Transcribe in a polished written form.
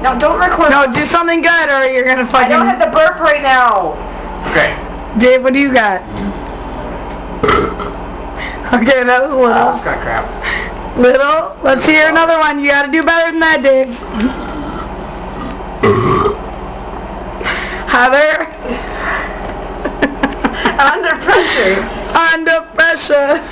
No, don't record. No, do something good or you're gonna fucking... I don't have the burp right now. Okay. Dave, what do you got? Okay, that was a little. That's kind of crap. Little? Let's hear another one. You gotta do better than that, Dave. Heather? Under pressure. Under pressure.